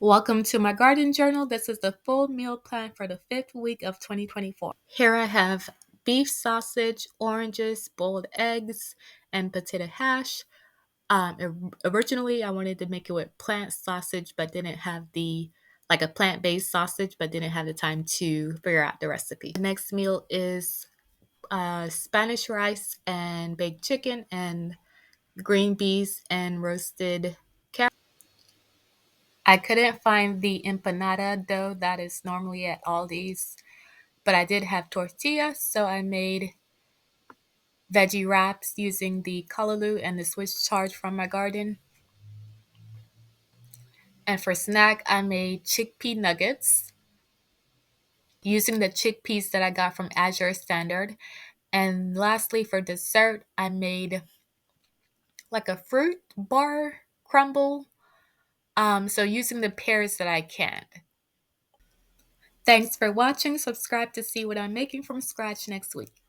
Welcome to my garden journal. This is the full meal plan for the 5th week of 2024. Here I have beef sausage, oranges, boiled eggs, and potato hash. Originally, I wanted to make it with plant sausage, but didn't have a plant-based sausage, but didn't have the time to figure out the recipe. The next meal is Spanish rice and baked chicken and green beans and roasted carrots. I couldn't find the empanada dough that is normally at Aldi's, but I did have tortillas, so I made veggie wraps using the callaloo and the Swiss chard from my garden. And for snack, I made chickpea nuggets using the chickpeas that I got from Azure Standard. And lastly, for dessert, I made like a fruit bar crumble. So using the pears that I canned. Thanks for watching. Subscribe to see what I'm making from scratch next week.